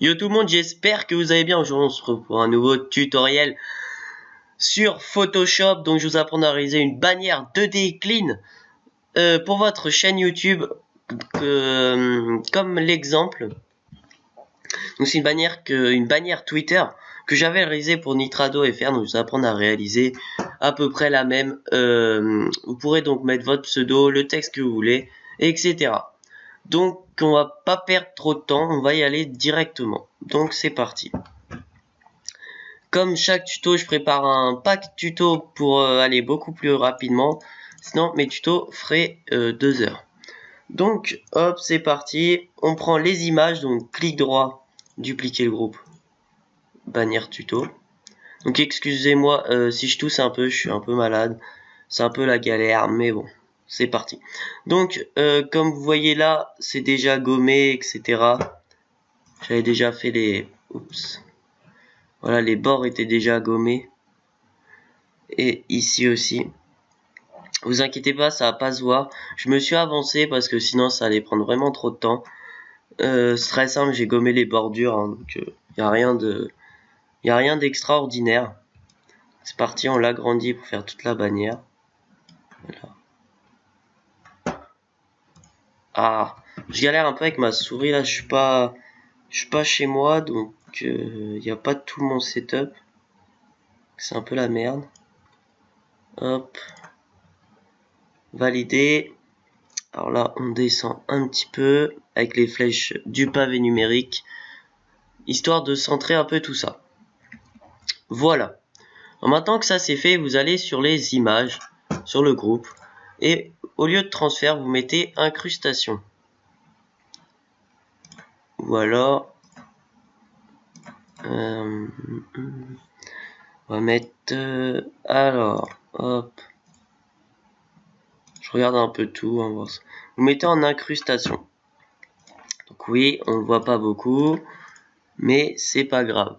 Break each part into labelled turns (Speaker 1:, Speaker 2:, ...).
Speaker 1: Yo tout le monde, j'espère que vous allez bien. Aujourd'hui on se retrouve pour un nouveau tutoriel sur Photoshop. Donc je vous apprends à réaliser une bannière 2D clean pour votre chaîne YouTube, comme l'exemple. Donc c'est une bannière Twitter que j'avais réalisée pour Nitrado FR. Donc je vous apprends à réaliser à peu près la même. Vous pourrez donc mettre votre pseudo, le texte que vous voulez, etc. Donc on va pas perdre trop de temps, on va y aller directement. Donc c'est parti. Comme chaque tuto, je prépare un pack tuto pour aller beaucoup plus rapidement. Sinon mes tutos feraient 2 heures. Donc hop, c'est parti. On prend les images, donc clic droit, dupliquer le groupe, bannière tuto. Donc excusez-moi si je tousse un peu, je suis un peu malade. C'est un peu la galère, mais bon. C'est parti. Donc, comme vous voyez là, c'est déjà gommé, etc. J'avais déjà fait les... Oups. Voilà, les bords étaient déjà gommés. Et ici aussi. Vous inquiétez pas, ça va pas se voir. Je me suis avancé parce que sinon ça allait prendre vraiment trop de temps. C'est très simple, j'ai gommé les bordures. Hein, donc, y a rien d'extraordinaire. C'est parti, on l'agrandit pour faire toute la bannière. Voilà. Ah, je galère un peu avec ma souris là, je suis pas chez moi, donc il n'y a pas tout mon setup. C'est un peu la merde. Hop. Valider. Alors là, on descend un petit peu avec les flèches du pavé numérique, histoire de centrer un peu tout ça. Voilà. Alors maintenant que ça c'est fait, vous allez sur les images, sur le groupe, et au lieu de transfert, vous mettez incrustation. Voilà. On va mettre... alors, hop. Je regarde un peu tout. On va voir ça. Vous mettez en incrustation. Donc oui, on ne voit pas beaucoup. Mais c'est pas grave.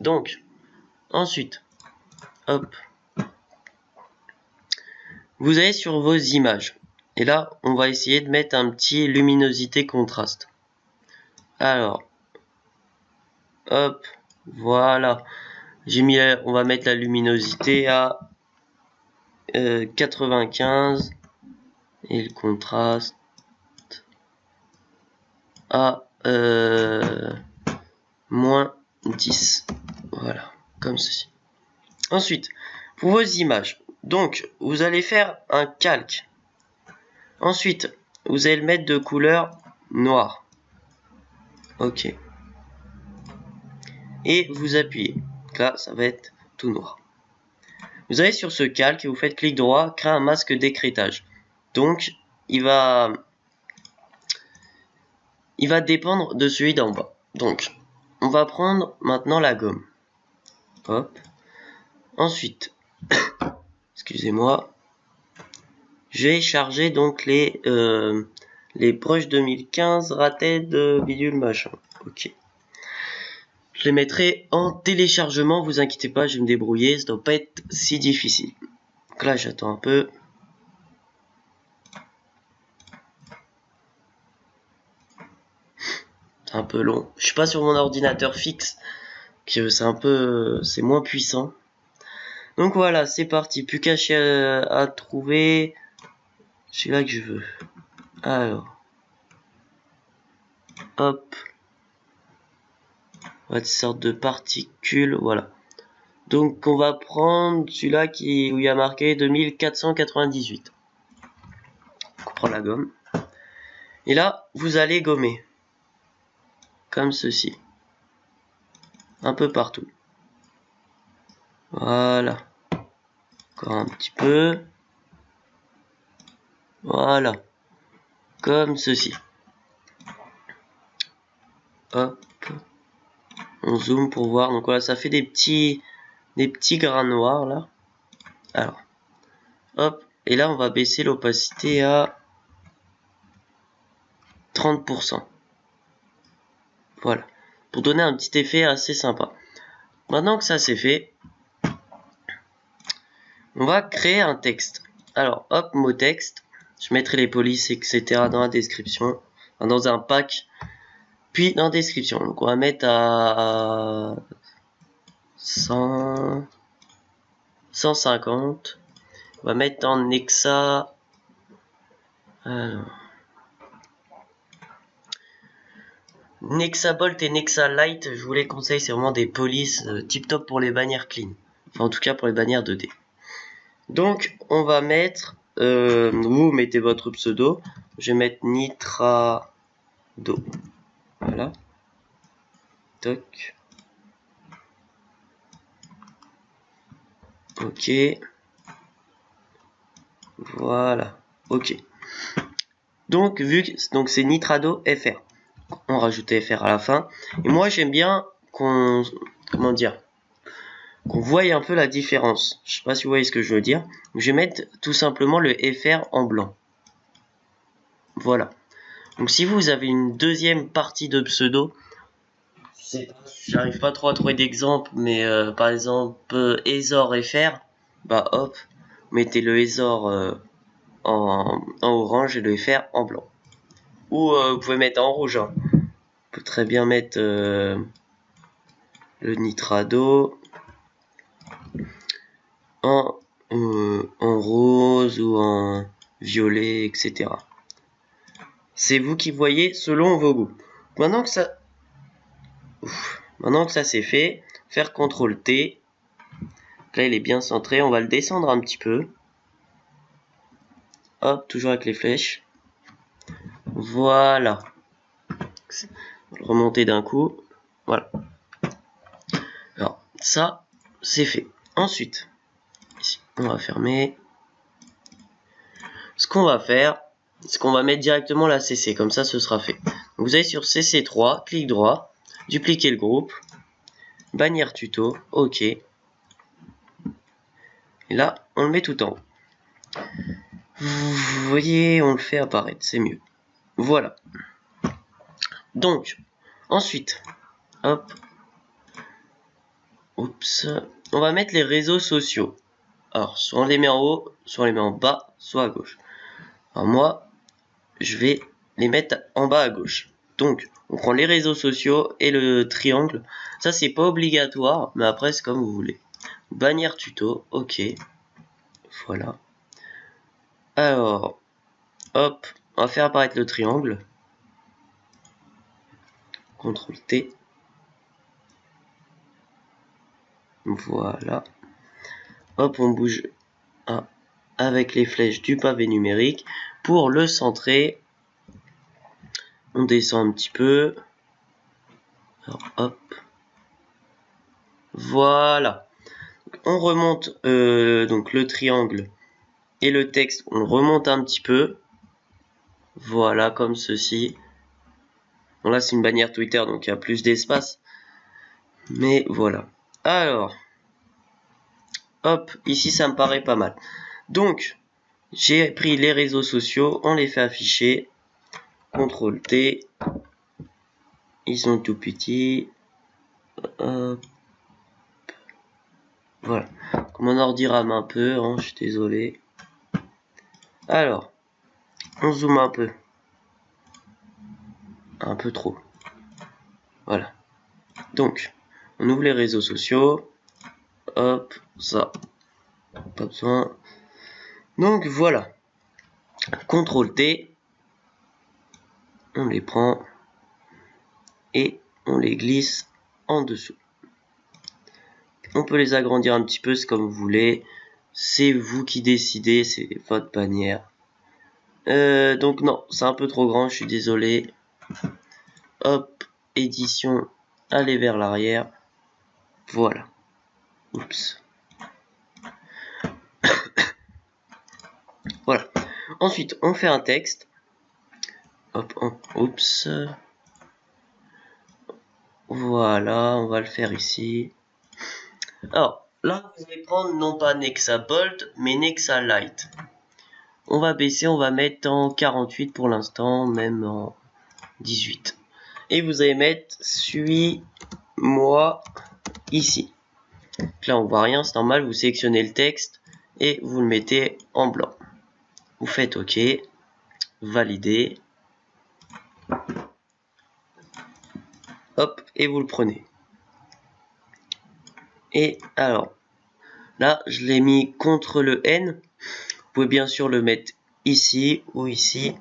Speaker 1: Donc, ensuite, hop. Vous allez sur vos images. Et là, on va essayer de mettre un petit luminosité contraste. Alors, hop, voilà. J'ai mis, on va mettre la luminosité à 95 et le contraste à moins 10. Voilà, comme ceci. Ensuite, pour vos images, donc vous allez faire un calque. Ensuite, vous allez le mettre de couleur noire. Ok. Et vous appuyez. Là, ça va être tout noir. Vous allez sur ce calque et vous faites clic droit, créer un masque d'écrêtage. Donc, il va dépendre de celui d'en bas. Donc, on va prendre maintenant la gomme. Hop. Ensuite, excusez-moi, j'ai chargé donc les brushes 2015 rated bidule machin. Ok. Je les mettrai en téléchargement, vous inquiétez pas, je vais me débrouiller, ça doit pas être si difficile. Donc là, j'attends un peu. C'est un peu long. Je suis pas sur mon ordinateur fixe, que c'est moins puissant. Donc voilà, c'est parti. Plus qu'à à trouver. C'est là que je veux. Alors. Hop. On va une sorte de particules. Voilà. Donc on va prendre celui-là où il y a marqué 2498. On prend la gomme. Et là, vous allez gommer. Comme ceci. Un peu partout. Voilà. Encore un petit peu. Voilà. Comme ceci. Hop. On zoome pour voir. Donc voilà, ça fait des petits grains noirs là. Alors. Hop. Et là, on va baisser l'opacité à 30%. Voilà. Pour donner un petit effet assez sympa. Maintenant que ça c'est fait, on va créer un texte. Alors, hop, mot texte. Je mettrai les polices, etc. dans la description. Dans un pack Puis dans description, donc on va mettre à 100, 150. On va mettre en Nexa. Alors. Nexa Bolt et Nexa Light, je vous les conseille, c'est vraiment des polices tip top pour les bannières clean. Enfin, en tout cas pour les bannières 2D. Donc, on va mettre, vous mettez votre pseudo. Je vais mettre Nitrado. Voilà. Toc. Ok. Voilà. Ok. Donc, vu que donc c'est Nitrado FR. On rajoute FR à la fin. Et moi, j'aime bien qu'on, comment dire, qu'on voie un peu la différence. Je sais pas si vous voyez ce que je veux dire. Je vais mettre tout simplement le FR en blanc. Voilà. Donc si vous avez une deuxième partie de pseudo, j'arrive pas trop à trouver d'exemple, mais par exemple Ezor FR, bah hop, mettez le Ezor en orange et le FR en blanc. Ou vous pouvez mettre en rouge. Hein. On peut très bien mettre le Nitrado en rose ou en violet, etc. C'est vous qui voyez selon vos goûts. Maintenant que ça c'est fait, faire CTRL T. Là il est bien centré, on va le descendre un petit peu. Hop, toujours avec les flèches. Voilà. On va le remonter d'un coup. Voilà. Alors ça, c'est fait. Ensuite, ici, on va fermer. Ce qu'on va faire, c'est qu'on va mettre directement la CC, comme ça ce sera fait. Donc, vous allez sur CC3, clic droit, dupliquer le groupe, bannière tuto, ok. Et là, on le met tout en haut. Vous voyez, on le fait apparaître, c'est mieux. Voilà. Donc, ensuite, hop, oups, on va mettre les réseaux sociaux. Alors, soit on les met en haut, soit on les met en bas, soit à gauche. Alors moi, je vais les mettre en bas à gauche. Donc, on prend les réseaux sociaux et le triangle. Ça, c'est pas obligatoire, mais après, c'est comme vous voulez. Bannière tuto, ok. Voilà. Alors, hop, on va faire apparaître le triangle. CTRL T. Voilà. Hop, on bouge avec les flèches du pavé numérique. Pour le centrer, on descend un petit peu. Alors, hop. Voilà. On remonte donc le triangle et le texte, on le remonte un petit peu. Voilà, comme ceci. Bon, là, c'est une bannière Twitter, donc il y a plus d'espace. Mais voilà. Alors, hop, ici, ça me paraît pas mal. Donc, j'ai pris les réseaux sociaux, on les fait afficher. CTRL T. Ils sont tout petits. Hop. Voilà. Mon ordi rame un peu, hein, je suis désolé. Alors, on zoome un peu. Un peu trop. Voilà. Donc, on ouvre les réseaux sociaux. Hop, ça. Pas besoin. Donc, voilà. CTRL T. On les prend. Et on les glisse en dessous. On peut les agrandir un petit peu, c'est comme vous voulez. C'est vous qui décidez, c'est votre bannière. Donc non, c'est un peu trop grand, je suis désolé. Hop, édition, aller vers l'arrière. Voilà. Oups. Voilà. Ensuite, on fait un texte. Hop, oups. Voilà, on va le faire ici. Alors, là, vous allez prendre non pas Nexa Bolt, mais Nexa Light. On va baisser, on va mettre en 48 pour l'instant, même en 18. Et vous allez mettre suis-moi ici. Donc là, on voit rien, c'est normal, vous sélectionnez le texte et vous le mettez en blanc. Vous faites OK, valider. hop, et vous le prenez. Et alors, là, je l'ai mis contre le N. Vous pouvez bien sûr le mettre ici ou ici.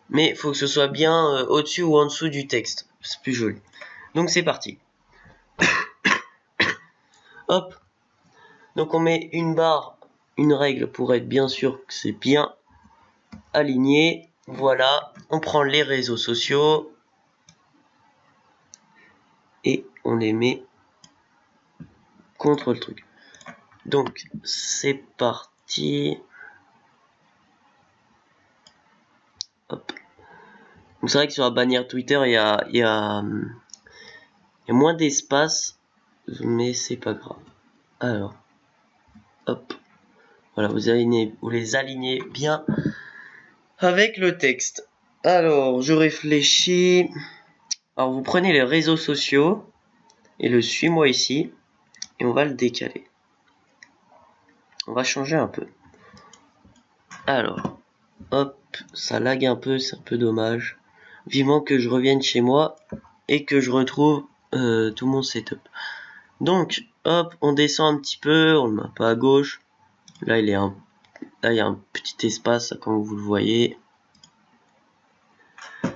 Speaker 1: Mais il faut que ce soit bien au-dessus ou en dessous du texte. C'est plus joli. Donc c'est parti. Hop. Donc on met une barre, une règle pour être bien sûr que c'est bien aligné. Voilà. On prend les réseaux sociaux. Et on les met contre le truc. Donc c'est parti. Hop. Donc c'est vrai que sur la bannière Twitter il y a moins d'espace, mais c'est pas grave. Alors, hop. Voilà, vous les alignez bien avec le texte. Alors, je réfléchis. Alors, vous prenez les réseaux sociaux et le suis-moi ici. Et on va le décaler. On va changer un peu. Alors, hop, ça lag un peu, c'est un peu dommage. Vivement que je revienne chez moi et que je retrouve tout mon setup. Donc, hop, on descend un petit peu, on le met pas à gauche. Là, il y a un petit espace, comme vous le voyez.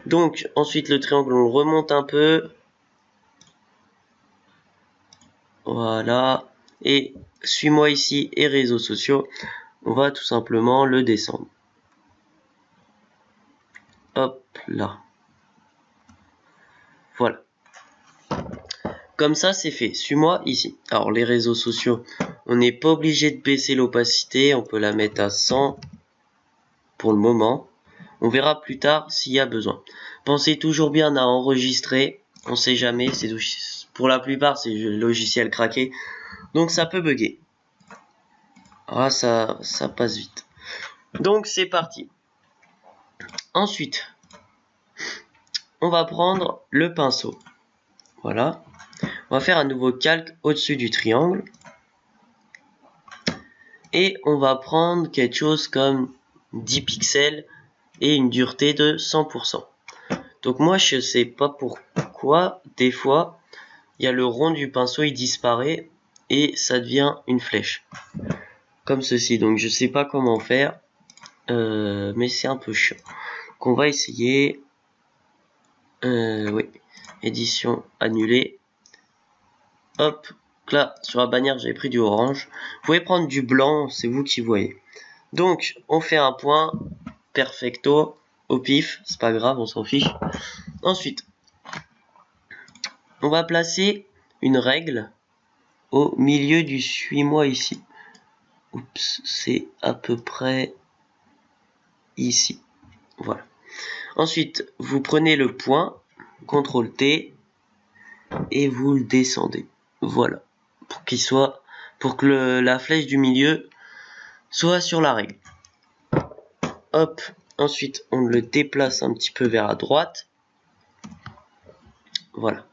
Speaker 1: Donc, ensuite, le triangle, on le remonte un peu. Voilà. Et suis-moi ici et réseaux sociaux. On va tout simplement le descendre. Hop là. Voilà. Comme ça, c'est fait. Suis-moi ici. Alors, les réseaux sociaux, on n'est pas obligé de baisser l'opacité. On peut la mettre à 100 pour le moment. On verra plus tard s'il y a besoin. Pensez toujours bien à enregistrer. On sait jamais. Pour la plupart, c'est le logiciel craqué. Donc, ça peut bugger. Ah, ça passe vite. Donc, c'est parti. Ensuite, on va prendre le pinceau. Voilà. On va faire un nouveau calque au-dessus du triangle. Et on va prendre quelque chose comme 10 pixels et une dureté de 100%. Donc moi, je sais pas pourquoi, des fois, il y a le rond du pinceau, il disparaît et ça devient une flèche. Comme ceci. Donc je sais pas comment faire, mais c'est un peu chiant. Donc on va essayer. Oui. Édition annulée. Hop. Là, sur la bannière, j'avais pris du orange. Vous pouvez prendre du blanc, c'est vous qui voyez. Donc, on fait un point perfecto au pif. C'est pas grave, on s'en fiche. Ensuite, on va placer une règle au milieu du suis-moi ici. Oups, c'est à peu près ici. Voilà. Ensuite, vous prenez le point, CTRL T, et vous le descendez. Voilà. Pour que la flèche du milieu soit sur la règle. Hop. Ensuite, on le déplace un petit peu vers la droite. Voilà.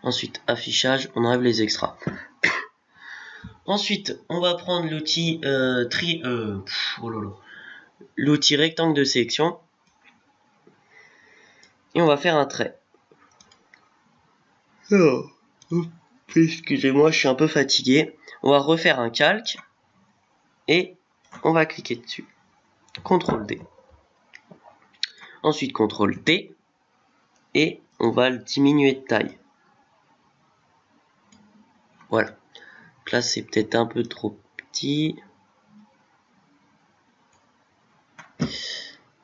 Speaker 1: Ensuite, affichage, on enlève les extras. Ensuite, on va prendre l'outil l'outil rectangle de sélection. Et on va faire un trait. Oh. Excusez-moi, je suis un peu fatigué. On va refaire un calque. Et on va cliquer dessus. CTRL D. Ensuite, CTRL D. Et on va le diminuer de taille. Voilà. Donc là, c'est peut-être un peu trop petit.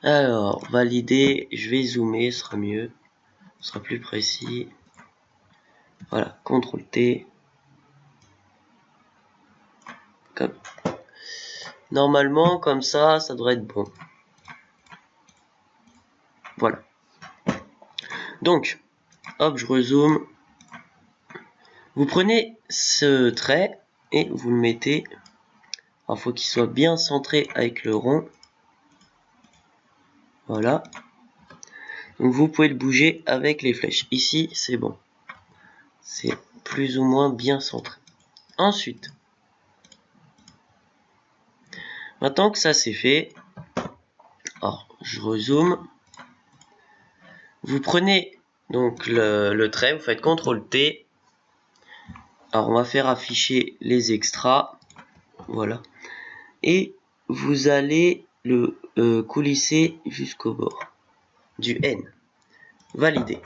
Speaker 1: Alors, valider. Je vais zoomer, ce sera mieux. Ce sera plus précis. Voilà, CTRL T. Comme. Normalement, comme ça devrait être bon. Voilà. Donc, hop, je rezoome. Vous prenez ce trait et vous le mettez. Alors, il faut qu'il soit bien centré avec le rond. Voilà. Donc, vous pouvez le bouger avec les flèches. Ici, c'est bon. C'est plus ou moins bien centré. Ensuite, maintenant que ça c'est fait, alors je rezoome. Vous prenez Donc le trait, vous faites CTRL T. Alors on va faire afficher les extras. Voilà. Et vous allez le coulisser jusqu'au bord du N. Valider.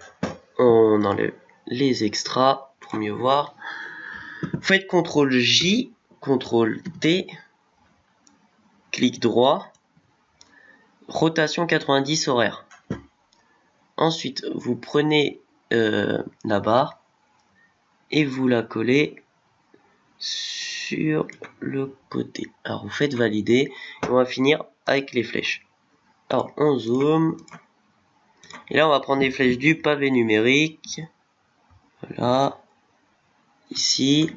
Speaker 1: On enlève les extras pour mieux voir. Vous faites CTRL J, CTRL T, clic droit, rotation 90 horaire. Ensuite, vous prenez la barre et vous la collez sur le côté. Alors, vous faites valider et on va finir avec les flèches. Alors, on zoome. Et là, on va prendre les flèches du pavé numérique. Voilà. Ici.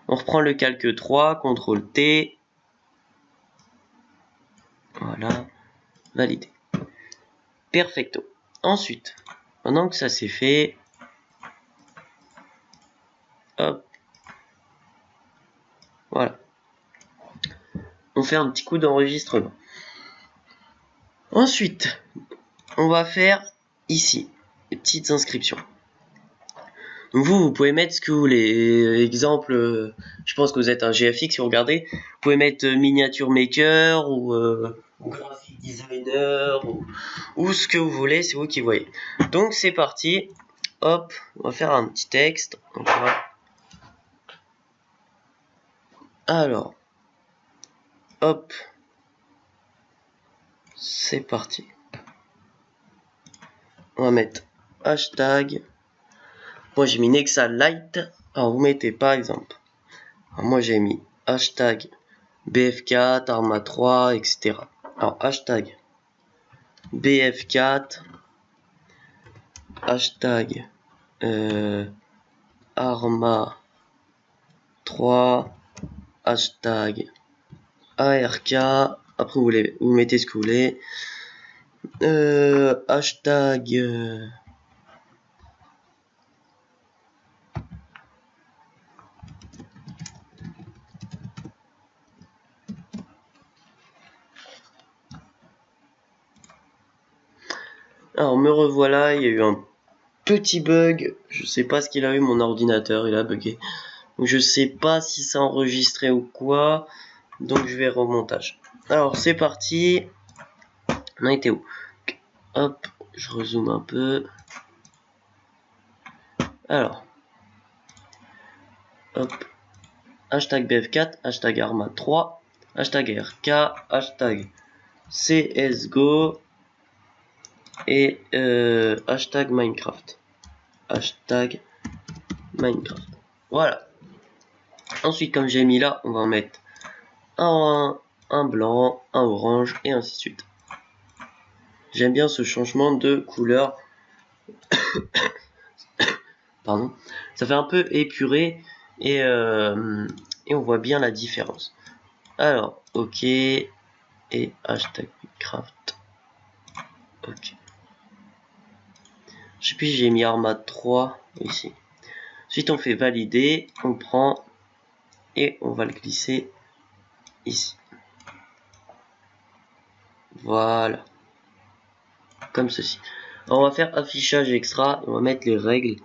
Speaker 1: On reprend le calque 3, CTRL T. Voilà. Valider. Perfecto. Ensuite, pendant que ça c'est fait, hop. Voilà. On fait un petit coup d'enregistrement. Ensuite, on va faire ici les petites inscriptions. Donc vous pouvez mettre ce que vous voulez. Exemple, je pense que vous êtes un GFX si vous regardez. Vous pouvez mettre miniature maker ou graphic designer ou ce que vous voulez, c'est vous qui voyez. Donc c'est parti. Hop, on va faire un petit texte. Alors, hop, c'est parti. On va mettre hashtag. Moi j'ai mis Nexa Light. Alors vous mettez par exemple. Alors, moi j'ai mis hashtag BF4, Arma 3, etc. Alors hashtag BF4, hashtag Arma 3, hashtag ARK. Après vous mettez ce que vous voulez. Hashtag alors me revoilà, il y a eu un petit bug, je sais pas ce qu'il a eu, mon ordinateur il a bugué. Donc je sais pas si ça a enregistré ou quoi, donc je vais remontage. Alors c'est parti. On a été où? Hop, je rezoome un peu. Alors, hop, hashtag BF4, hashtag Arma 3, hashtag RK, hashtag CSGO et hashtag Minecraft. Hashtag Minecraft. Voilà. Ensuite, comme j'ai mis là, on va en mettre un blanc, un orange et ainsi de suite. J'aime bien ce changement de couleur. Pardon. Ça fait un peu épuré et on voit bien la différence. Alors, ok. Et hashtag Minecraft. Ok. Je sais plus, j'ai mis Arma 3 ici. Ensuite, on fait valider. On prend et on va le glisser ici. Voilà. Comme ceci. Alors, on va faire affichage extra. On va mettre les règles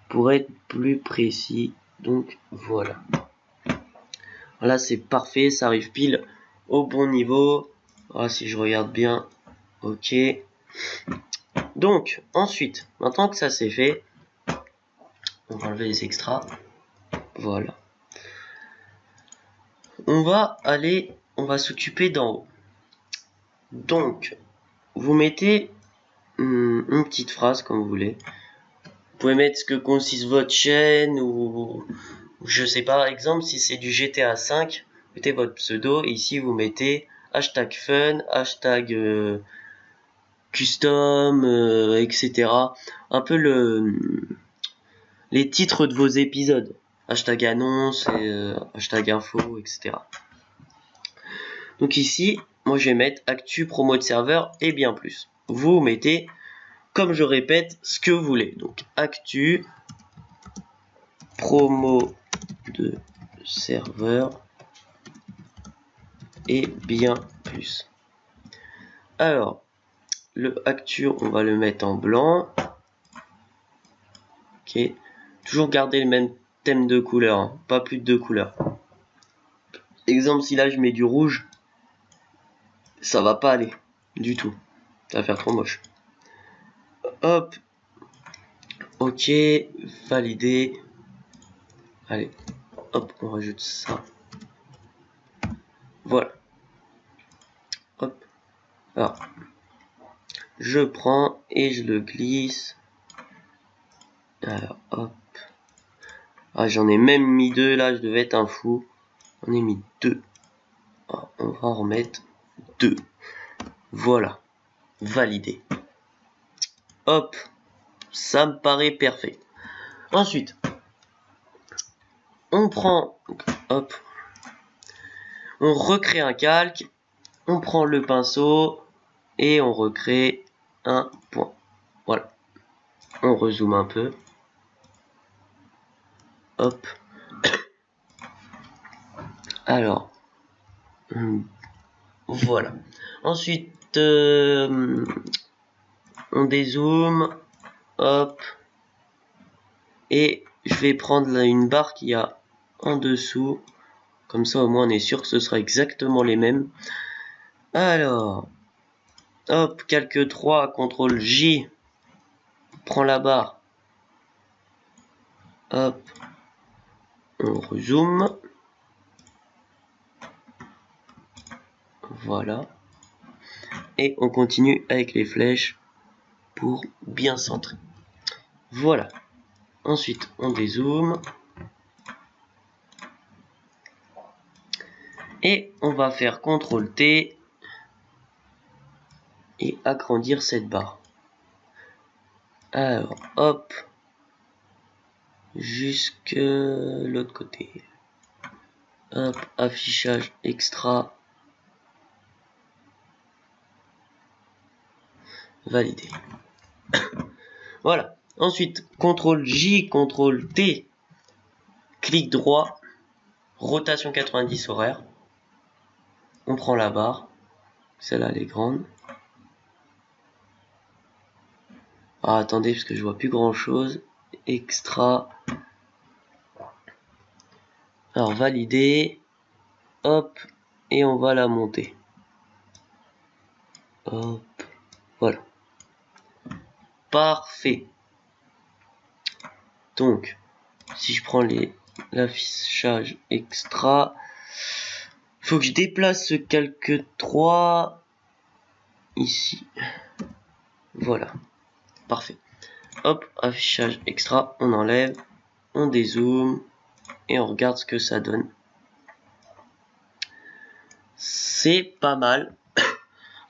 Speaker 1: pour être plus précis. Donc, voilà. Voilà, c'est parfait. Ça arrive pile au bon niveau. Voilà, si je regarde bien. Ok. Donc, ensuite, maintenant que ça c'est fait, on va enlever les extras. Voilà. On va s'occuper d'en haut. Donc, vous mettez une petite phrase comme vous voulez. Vous pouvez mettre ce que consiste votre chaîne ou je sais pas, exemple, si c'est du GTA 5, mettez votre pseudo et ici vous mettez hashtag fun, hashtag custom, etc. Un peu les titres de vos épisodes. Hashtag annonce, hashtag info, etc. Donc ici, moi je vais mettre actu, promo de serveur et bien plus. Vous mettez, comme je répète, ce que vous voulez. Donc actu, promo de serveur et bien plus. Alors, le actu, on va le mettre en blanc. Ok. Toujours garder le même thème de couleur, hein. Pas plus de 2 couleurs. Exemple, si là je mets du rouge, ça va pas aller du tout. Ça va faire trop moche. Hop. Ok. Valider. Allez. Hop, on rajoute ça. Voilà. Hop. Alors. Je prends et je le glisse. Alors, hop. Ah, j'en ai même mis 2 là, je devais être un fou. On a mis 2. Alors, on va en remettre 2. Voilà. Validé. Hop. Ça me paraît parfait. Ensuite, on prend, hop, on recrée un calque, on prend le pinceau et on recrée un point. Voilà. On rezoome un peu. Hop. Alors, voilà. Ensuite, on dézoome. Hop. Et je vais prendre une barre qu'il y a en dessous. Comme ça, au moins, on est sûr que ce sera exactement les mêmes. Alors, hop, calque 3, CTRL J. Prends la barre. Hop. On rezoome. Voilà. Et on continue avec les flèches pour bien centrer. Voilà. Ensuite, on dézoome. Et on va faire CTRL T et agrandir cette barre. Alors, hop. Jusque l'autre côté. Hop, affichage extra. Validé. Voilà. Ensuite, CTRL J, CTRL T. Clic droit. Rotation 90 horaire. On prend la barre. Celle-là, elle est grande. Ah, attendez, parce que je vois plus grand chose. Extra. Alors, valider. Hop. Et on va la monter. Hop. Voilà. Parfait. Donc, si je prends l'affichage extra, faut que je déplace ce calque 3 ici. Voilà. Parfait. Hop, affichage extra, on enlève, on dézoome et on regarde ce que ça donne. C'est pas mal.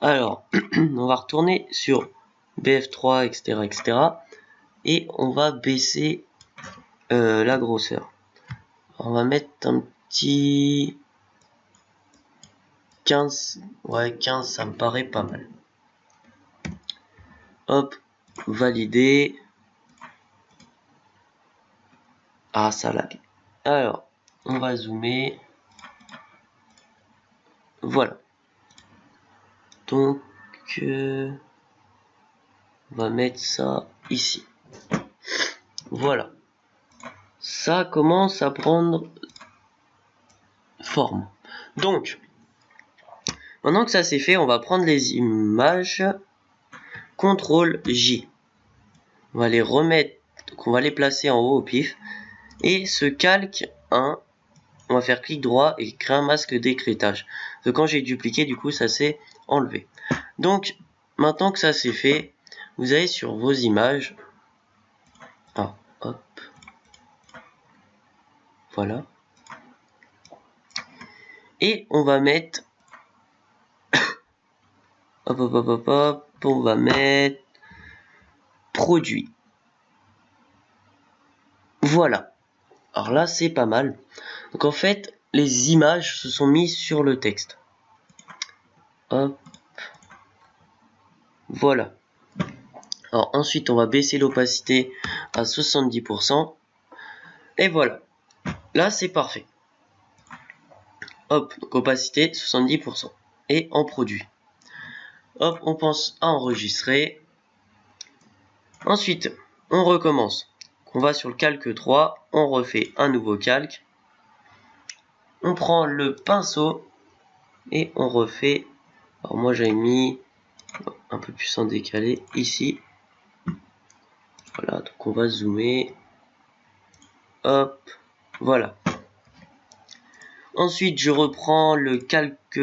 Speaker 1: Alors, on va retourner sur BF3, etc., etc. Et on va baisser la grosseur. On va mettre un petit 15. Ouais, 15, ça me paraît pas mal. Hop, valider. Ah, ça lag. Alors, on va zoomer. Voilà. Donc, on va mettre ça ici. Voilà. Ça commence à prendre forme. Donc, maintenant que ça c'est fait, on va prendre les images. CTRL J. On va les remettre, donc on va les placer en haut au pif. Et ce calque 1, on va faire clic droit et créer un masque d'écrêtage. Donc quand j'ai dupliqué, du coup, ça s'est enlevé. Donc, maintenant que ça c'est fait, vous allez sur vos images. Ah, hop. Voilà. Et on va mettre... hop, hop, hop, hop, hop. On va mettre... produit. Voilà. Alors là, c'est pas mal. Donc en fait, les images se sont mises sur le texte. Hop. Voilà. Alors ensuite, on va baisser l'opacité à 70%. Et voilà. Là, c'est parfait. Hop, donc opacité 70%. Et en produit. Hop, on pense à enregistrer. Ensuite, on recommence. On va sur le calque 3, on refait un nouveau calque. On prend le pinceau et on refait. Alors moi j'avais mis un peu plus en décalé ici. Voilà, donc on va zoomer. Hop, voilà. Ensuite je reprends le calque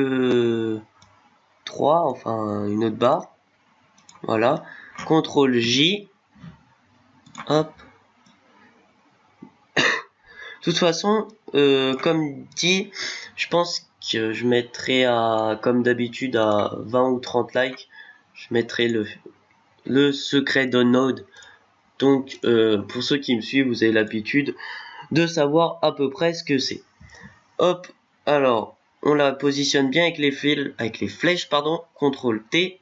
Speaker 1: 3, enfin une autre barre. Voilà. CTRL J. Hop. De toute façon, comme dit, je pense que je mettrai comme d'habitude à 20 ou 30 likes. Je mettrai le secret download. Donc pour ceux qui me suivent, vous avez l'habitude de savoir à peu près ce que c'est. Hop, alors on la positionne bien avec les flèches, pardon, CTRL T.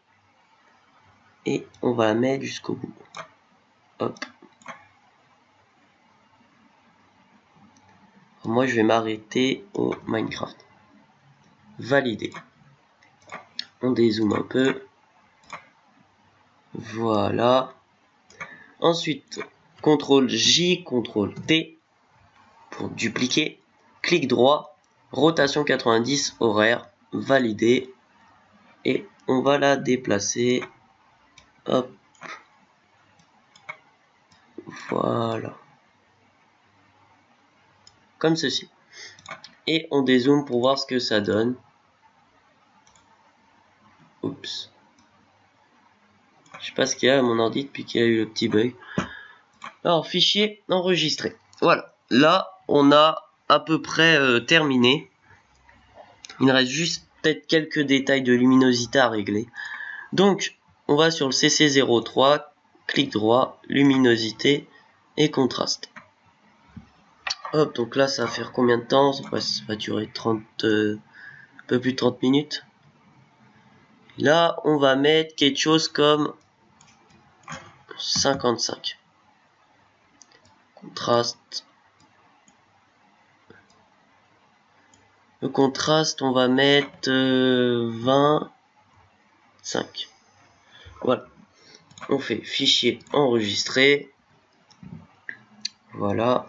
Speaker 1: Et on va la mettre jusqu'au bout. Hop. Moi je vais m'arrêter au Minecraft. Valider. On dézoome un peu. Voilà. Ensuite, CTRL J, CTRL T pour dupliquer. Clic droit, rotation 90 horaire, valider. Et on va la déplacer. Hop. Voilà. Comme ceci. Et on dézoome pour voir ce que ça donne. Oups. Je sais pas ce qu'il y a à mon ordi depuis qu'il y a eu le petit bug. Alors, fichier enregistré. Voilà. Là, on a à peu près terminé. Il me reste juste peut-être quelques détails de luminosité à régler. Donc, on va sur le CC03, clic droit, luminosité et contraste. Hop, donc là, ça va faire combien de temps? Ça va durer 30, un peu plus de 30 minutes. Là, on va mettre quelque chose comme 55. Contraste. Le contraste, on va mettre 25. Voilà. On fait fichier enregistré. Voilà.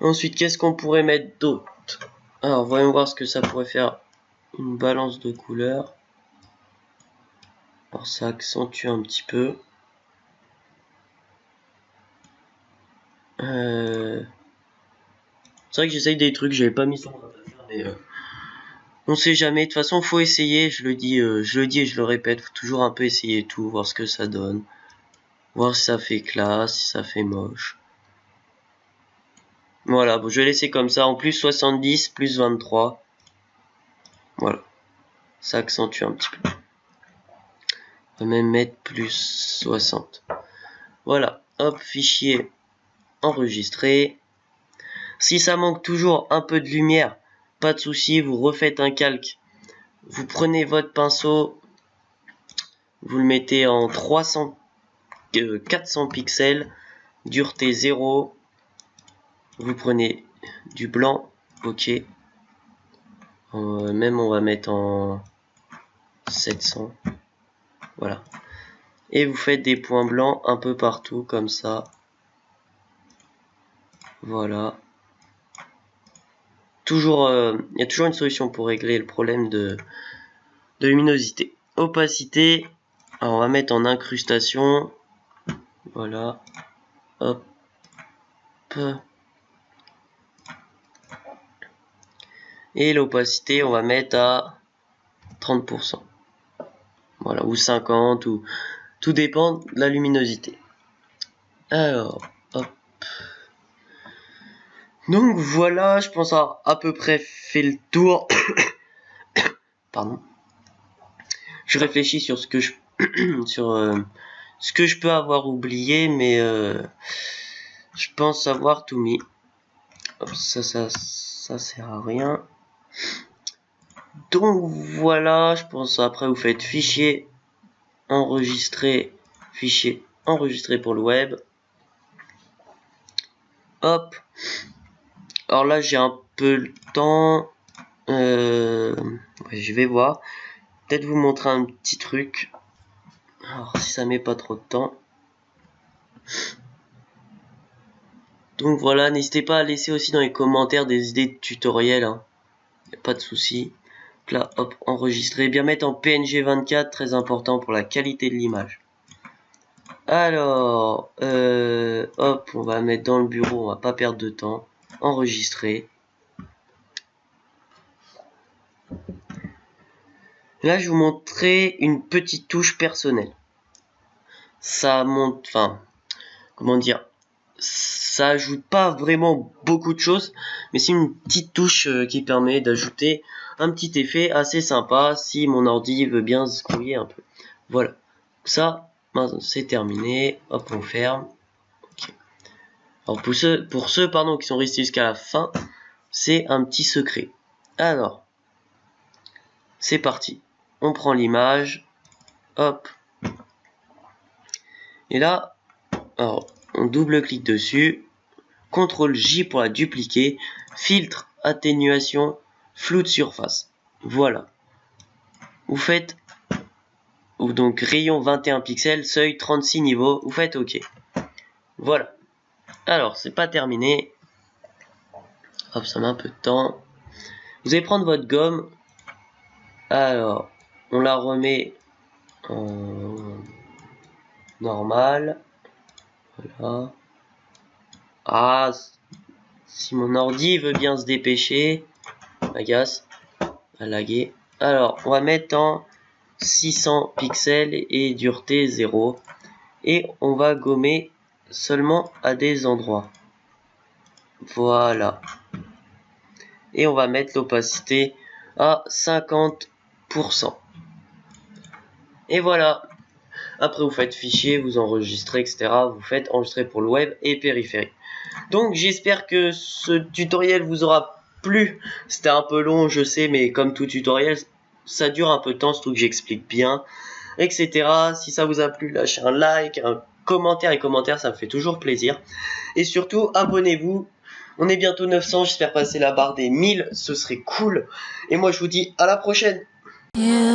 Speaker 1: Ensuite, qu'est-ce qu'on pourrait mettre d'autre? Alors, voyons voir ce que ça pourrait faire. Une balance de couleurs. Alors, ça accentue un petit peu. C'est vrai que j'essaye des trucs, j'avais pas mis sur mais on sait jamais. De toute façon, faut essayer. Je le dis et je le répète. Faut toujours un peu essayer tout, voir ce que ça donne, voir si ça fait classe, si ça fait moche. Voilà, bon, je vais laisser comme ça. En plus 70 plus 23. Voilà, ça accentue un petit peu. On va même mettre plus 60. Voilà, hop, fichier enregistré. Si ça manque toujours un peu de lumière, pas de souci, vous refaites un calque. Vous prenez votre pinceau, vous le mettez en 400 pixels, dureté 0. Vous prenez du blanc, ok. Même on va mettre en 700. Voilà. Et vous faites des points blancs un peu partout comme ça. Voilà. Toujours, il y a toujours une solution pour régler le problème de luminosité. Opacité. Alors on va mettre en incrustation. Voilà. Hop. Et l'opacité, on va mettre à 30%. Voilà, ou 50, ou tout dépend de la luminosité. Alors, hop. Donc voilà, je pense avoir à peu près fait le tour. Pardon. Je réfléchis sur ce que je ce que je peux avoir oublié, mais je pense avoir tout mis. Hop, ça sert à rien. Donc voilà, je pense après vous faites fichier enregistré pour le web. Hop. Alors là j'ai un peu le temps. Je vais voir. Peut-être vous montrer un petit truc. Alors si ça met pas trop de temps. Donc voilà, n'hésitez pas à laisser aussi dans les commentaires des idées de tutoriels, hein. Y a pas de souci. Là, hop, enregistrer. Bien mettre en PNG 24, très important pour la qualité de l'image. Alors, hop, on va mettre dans le bureau, on va pas perdre de temps. Enregistrer. Là, je vous montrerai une petite touche personnelle. Ça monte, enfin, comment dire, ça ajoute pas vraiment beaucoup de choses, mais c'est une petite touche qui permet d'ajouter un petit effet assez sympa si mon ordi veut bien se grouiller un peu. Voilà, ça, c'est terminé. Hop, on ferme. Okay. Alors pour ceux pardon, qui sont restés jusqu'à la fin, c'est un petit secret. Alors, c'est parti. On prend l'image. Hop. Et là, alors, on double-clique dessus. CTRL-J pour la dupliquer. Filtre, atténuation, flou de surface. Voilà. Vous faites... Donc rayon 21 pixels, seuil 36 niveaux. Vous faites OK. Voilà. Alors, c'est pas terminé. Hop, ça met un peu de temps. Vous allez prendre votre gomme. Alors, on la remet en normal. Voilà. Ah, si mon ordi veut bien se dépêcher, agace, à laguer. Alors, on va mettre en 600 pixels et dureté 0. Et on va gommer seulement à des endroits. Voilà. Et on va mettre l'opacité à 50%. Et voilà. Après, vous faites fichier, vous enregistrez, etc. Vous faites enregistrer pour le web et périphérique. Donc, j'espère que ce tutoriel vous aura plu. C'était un peu long, je sais, mais comme tout tutoriel, ça dure un peu de temps, surtout que j'explique bien, etc. Si ça vous a plu, lâchez un like, un commentaire. Et commentaires, ça me fait toujours plaisir. Et surtout, abonnez-vous. On est bientôt 900, j'espère passer la barre des 1000, ce serait cool. Et moi, je vous dis à la prochaine. Yeah.